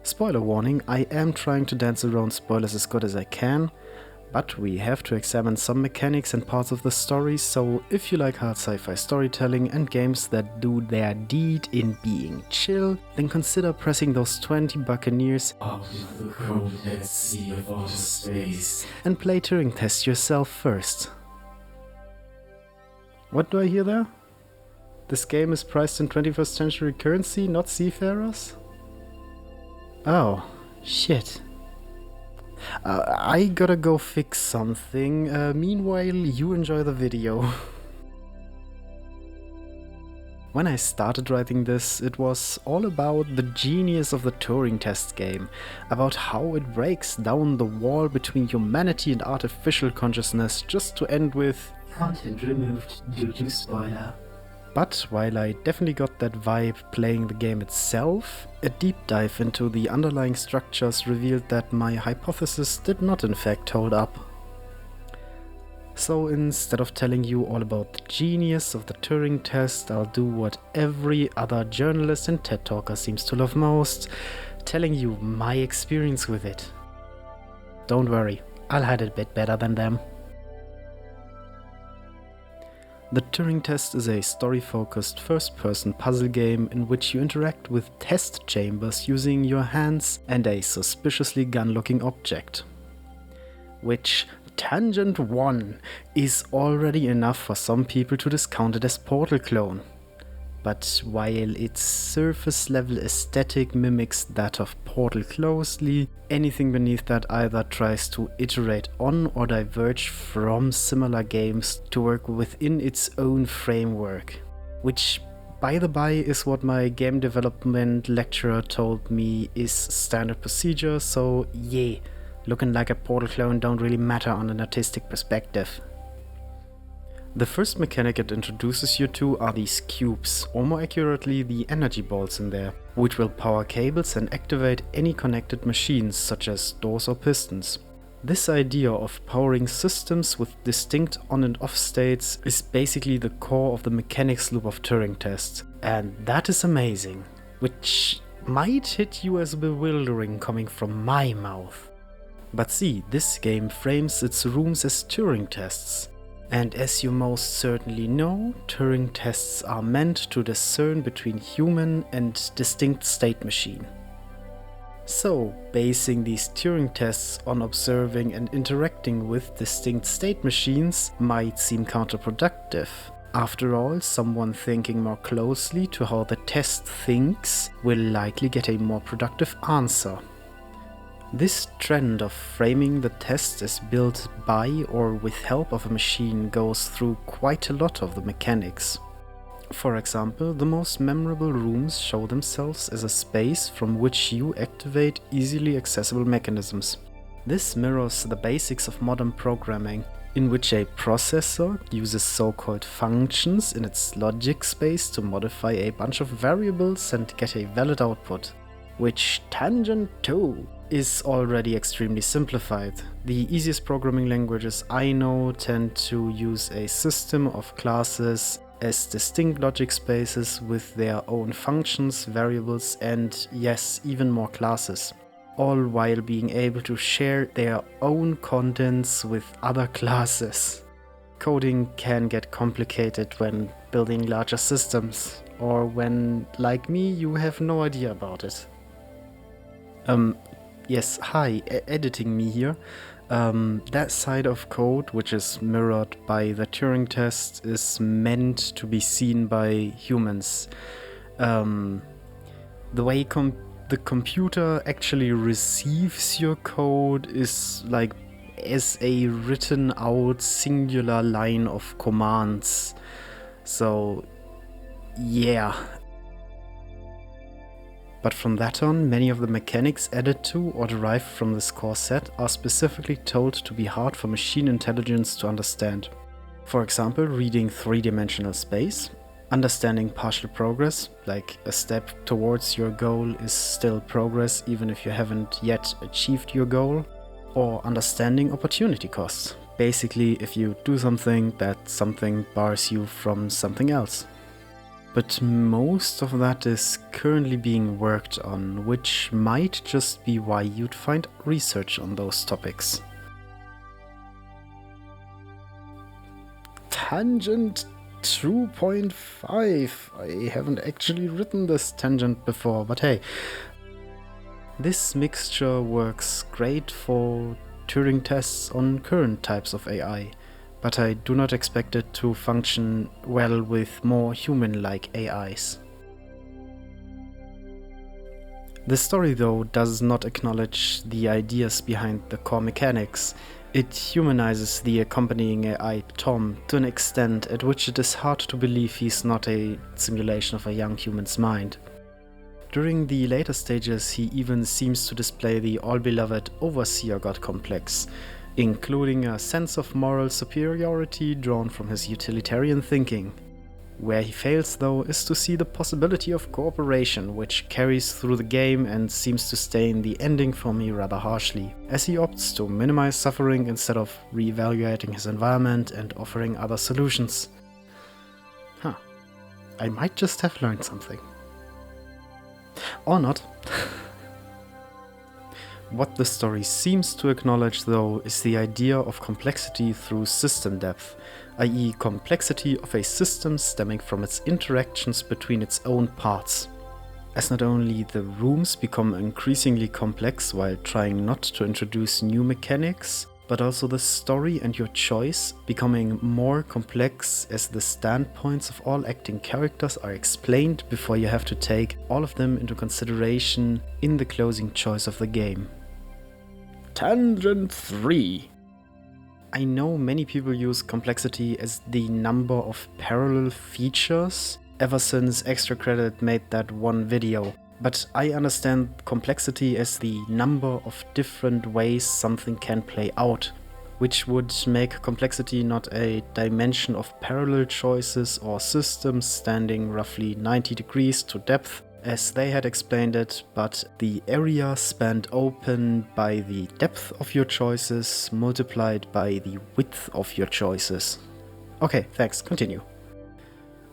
Spoiler warning, I am trying to dance around spoilers as good as I can, but we have to examine some mechanics and parts of the story, so if you like hard sci-fi storytelling and games that do their deed in being chill, then consider pressing those 20 buccaneers out of the cold dead sea of outer space and play Turing Test yourself first. What do I hear there? This game is priced in 21st century currency, not seafarers? Oh, shit. I gotta go fix something. Meanwhile, you enjoy the video. When I started writing this, it was all about the genius of the Turing Test game, about how it breaks down the wall between humanity and artificial consciousness, just to end with content removed due to spoiler. But while I definitely got that vibe playing the game itself, a deep dive into the underlying structures revealed that my hypothesis did not in fact hold up. So instead of telling you all about the genius of the Turing Test, I'll do what every other journalist and TED Talker seems to love most, telling you my experience with it. Don't worry, I'll hide it a bit better than them. The Turing Test is a story-focused first-person puzzle game in which you interact with test chambers using your hands and a suspiciously gun-looking object. Which, tangent 1, is already enough for some people to discount it as Portal clone. But while its surface-level aesthetic mimics that of Portal closely, anything beneath that either tries to iterate on or diverge from similar games to work within its own framework. Which, by the by, is what my game development lecturer told me is standard procedure, so yeah, looking like a Portal clone don't really matter on an artistic perspective. The first mechanic it introduces you to are these cubes, or more accurately the energy balls in there, which will power cables and activate any connected machines such as doors or pistons. This idea of powering systems with distinct on and off states is basically the core of the mechanics loop of Turing Test, and that is amazing, which might hit you as bewildering coming from my mouth. But see, this game frames its rooms as Turing Tests. And as you most certainly know, Turing tests are meant to discern between human and distinct state machine. So, basing these Turing tests on observing and interacting with distinct state machines might seem counterproductive. After all, someone thinking more closely to how the test thinks will likely get a more productive answer. This trend of framing the test as built by or with help of a machine goes through quite a lot of the mechanics. For example, the most memorable rooms show themselves as a space from which you activate easily accessible mechanisms. This mirrors the basics of modern programming, in which a processor uses so-called functions in its logic space to modify a bunch of variables and get a valid output, which tangent 2 is already extremely simplified. The easiest programming languages I know tend to use a system of classes as distinct logic spaces with their own functions, variables, and yes, even more classes, all while being able to share their own contents with other classes. Coding can get complicated when building larger systems, or when, like me, you have no idea about it. Yes, hi, editing me here. That side of code, which is mirrored by the Turing test, is meant to be seen by humans. The way the computer actually receives your code is like as a written out singular line of commands. So, yeah. But from that on, many of the mechanics added to or derived from this core set are specifically told to be hard for machine intelligence to understand. For example, reading three-dimensional space, understanding partial progress, like a step towards your goal is still progress even if you haven't yet achieved your goal, or understanding opportunity costs. Basically, if you do something, that something bars you from something else. but most of that is currently being worked on, which might just be why you'd find research on those topics. Tangent 2.5. I haven't actually written this tangent before, but hey. This mixture works great for Turing tests on current types of AI, but I do not expect it to function well with more human-like AIs. The story, though, does not acknowledge the ideas behind the core mechanics. It humanizes the accompanying AI Tom to an extent at which it is hard to believe he's not a simulation of a young human's mind. During the later stages, he even seems to display the all-beloved overseer god complex, including a sense of moral superiority drawn from his utilitarian thinking. Where he fails, though, is to see the possibility of cooperation, which carries through the game and seems to stain the ending for me rather harshly, as he opts to minimize suffering instead of re-evaluating his environment and offering other solutions. I might just have learned something. Or not. What the story seems to acknowledge, though, is the idea of complexity through system depth, i.e. complexity of a system stemming from its interactions between its own parts. As not only the rooms become increasingly complex while trying not to introduce new mechanics, but also the story and your choice becoming more complex as the standpoints of all acting characters are explained before you have to take all of them into consideration in the closing choice of the game. Tangent 3. I know many people use complexity as the number of parallel features ever since Extra Credit made that one video. But I understand complexity as the number of different ways something can play out, which would make complexity not a dimension of parallel choices or systems standing roughly 90 degrees to depth, as they had explained it, but the area spanned open by the depth of your choices multiplied by the width of your choices. Okay, thanks, continue.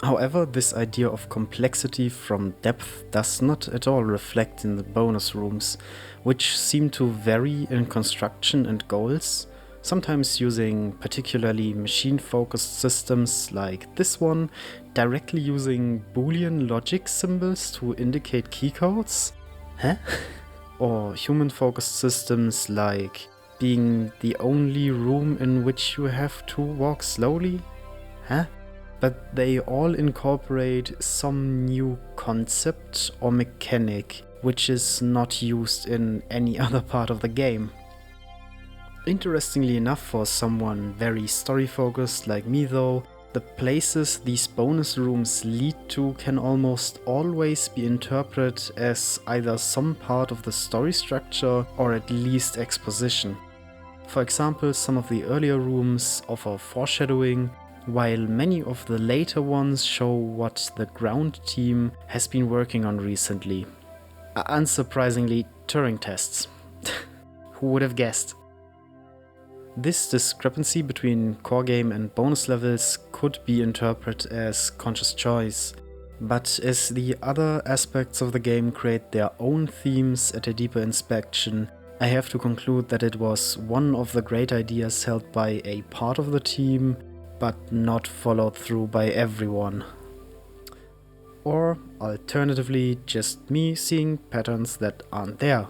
However, this idea of complexity from depth does not at all reflect in the bonus rooms, which seem to vary in construction and goals, sometimes using particularly machine-focused systems like this one, directly using Boolean logic symbols to indicate keycodes? Or human-focused systems like being the only room in which you have to walk slowly? But they all incorporate some new concept or mechanic which is not used in any other part of the game. Interestingly enough, for someone very story-focused like me though, the places these bonus rooms lead to can almost always be interpreted as either some part of the story structure or at least exposition. For example, some of the earlier rooms offer foreshadowing, while many of the later ones show what the ground team has been working on recently. Unsurprisingly, Turing tests. Who would have guessed? This discrepancy between core game and bonus levels could be interpreted as conscious choice, but as the other aspects of the game create their own themes at a deeper inspection, I have to conclude that it was one of the great ideas held by a part of the team, but not followed through by everyone. Or alternatively, just me seeing patterns that aren't there.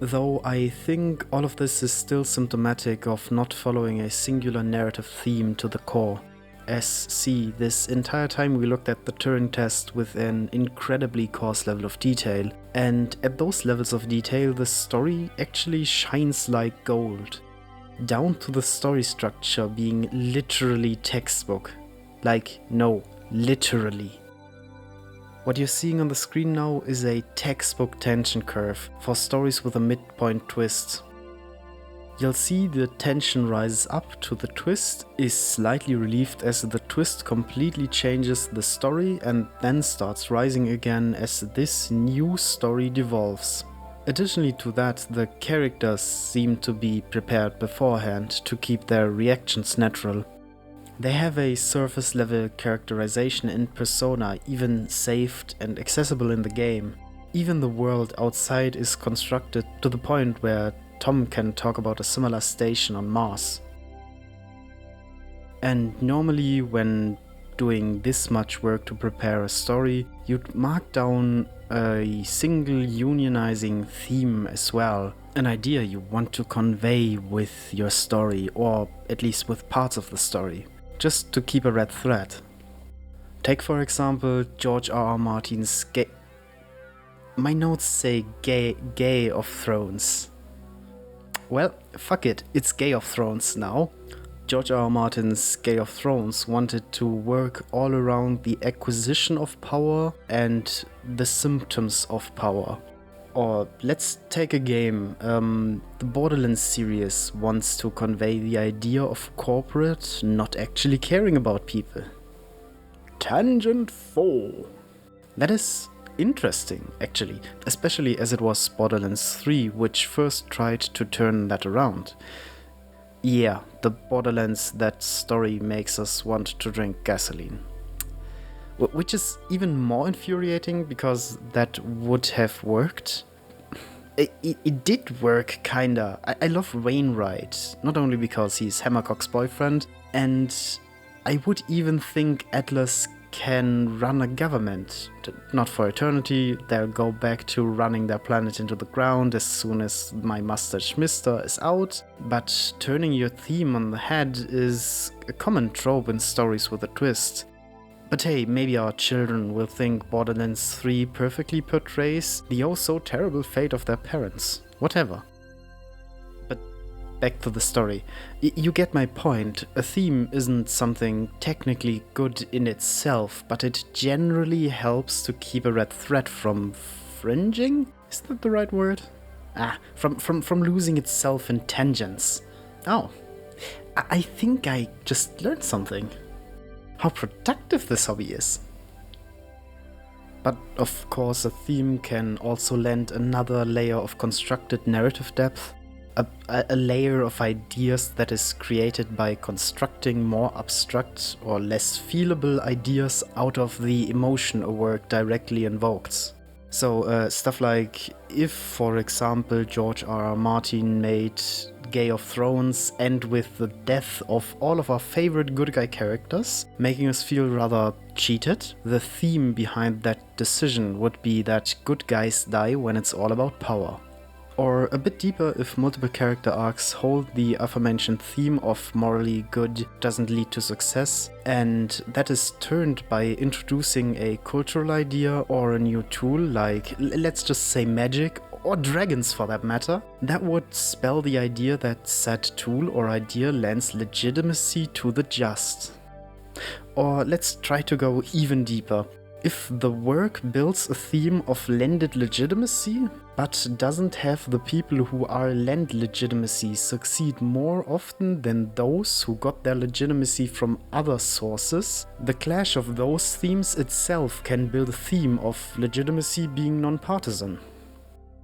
Though I think all of this is still symptomatic of not following a singular narrative theme to the core. As see, this entire time we looked at the Turing test with an incredibly coarse level of detail, and at those levels of detail the story actually shines like gold. Down to the story structure being literally textbook. Like, no, literally. What you're seeing on the screen now is a textbook tension curve for stories with a midpoint twist. You'll see the tension rises up to the twist, is slightly relieved as the twist completely changes the story and then starts rising again as this new story devolves. Additionally to that, the characters seem to be prepared beforehand to keep their reactions natural. They have a surface level characterization and persona, even saved and accessible in the game. Even the world outside is constructed to the point where Tom can talk about a similar station on Mars. And normally when doing this much work to prepare a story, you'd mark down a single unionizing theme as well, an idea you want to convey with your story, or at least with parts of the story, just to keep a red thread. Take for example George R.R. Martin's My notes say Gay of Thrones. Well, fuck it, it's Gay of Thrones now. George R.R. Martin's Game of Thrones wanted to work all around the acquisition of power and the symptoms of power. Or let's take a game. The Borderlands series wants to convey the idea of corporate not actually caring about people. Tangent 4. That is interesting, actually, especially as it was Borderlands 3 which first tried to turn that around. Yeah, the Borderlands, that story makes us want to drink gasoline. Which is even more infuriating because that would have worked. It did work, kinda. I love Wainwright, not only because he's Hammercock's boyfriend, and I would even think Atlas can run a government. Not for eternity, they'll go back to running their planet into the ground as soon as my mustache mister is out, but turning your theme on the head is a common trope in stories with a twist. But hey, maybe our children will think Borderlands 3 perfectly portrays the oh so terrible fate of their parents. Whatever. Back to the story. You get my point. A theme isn't something technically good in itself, but it generally helps to keep a red thread from fringing? Is that the right word? From losing itself in tangents. Oh, I think I just learned something. How productive this hobby is. But of course a theme can also lend another layer of constructed narrative depth. A layer of ideas that is created by constructing more abstract or less feelable ideas out of the emotion a work directly invokes. So stuff like if, for example, George R.R. Martin made Game of Thrones end with the death of all of our favorite good guy characters, making us feel rather cheated, the theme behind that decision would be that good guys die when it's all about power. Or a bit deeper, if multiple character arcs hold the aforementioned theme of morally good doesn't lead to success, and that is turned by introducing a cultural idea or a new tool like, let's just say magic, or dragons for that matter, that would spell the idea that said tool or idea lends legitimacy to the just. Or let's try to go even deeper. If the work builds a theme of lended legitimacy, but doesn't have the people who are lent legitimacy succeed more often than those who got their legitimacy from other sources, the clash of those themes itself can build a theme of legitimacy being non-partisan.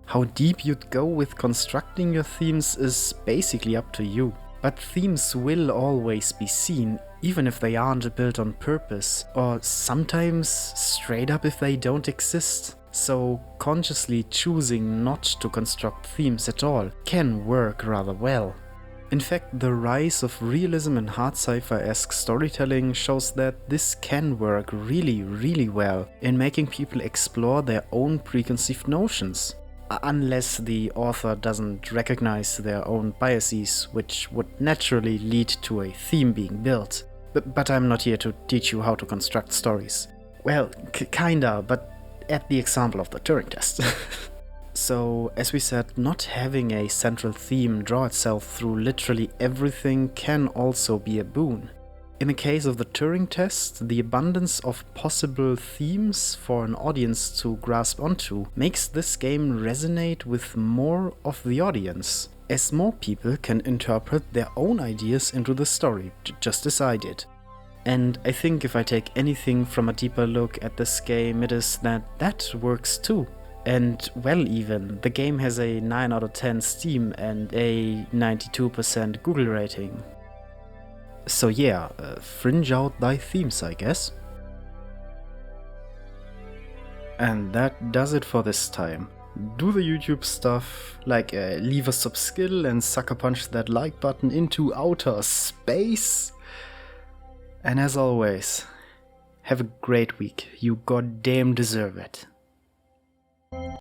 How deep you'd go with constructing your themes is basically up to you. But themes will always be seen, even if they aren't built on purpose, or sometimes straight up if they don't exist. So consciously choosing not to construct themes at all can work rather well. In fact, the rise of realism and hard sci-fi-esque storytelling shows that this can work really well in making people explore their own preconceived notions. Unless the author doesn't recognize their own biases, which would naturally lead to a theme being built. But I'm not here to teach you how to construct stories. Well, kinda, but at the example of the Turing Test. So, as we said, not having a central theme draw itself through literally everything can also be a boon. In the case of the Turing Test, the abundance of possible themes for an audience to grasp onto makes this game resonate with more of the audience, as more people can interpret their own ideas into the story, just as I did. And I think if I take anything from a deeper look at this game, it is that works too. And well, even, the game has a 9 out of 10 Steam and a 92% Google rating. So yeah, fringe out thy themes, I guess. And that does it for this time. Do the YouTube stuff, like leave a subskill and sucker punch that like button into outer space. And as always, have a great week. You goddamn deserve it.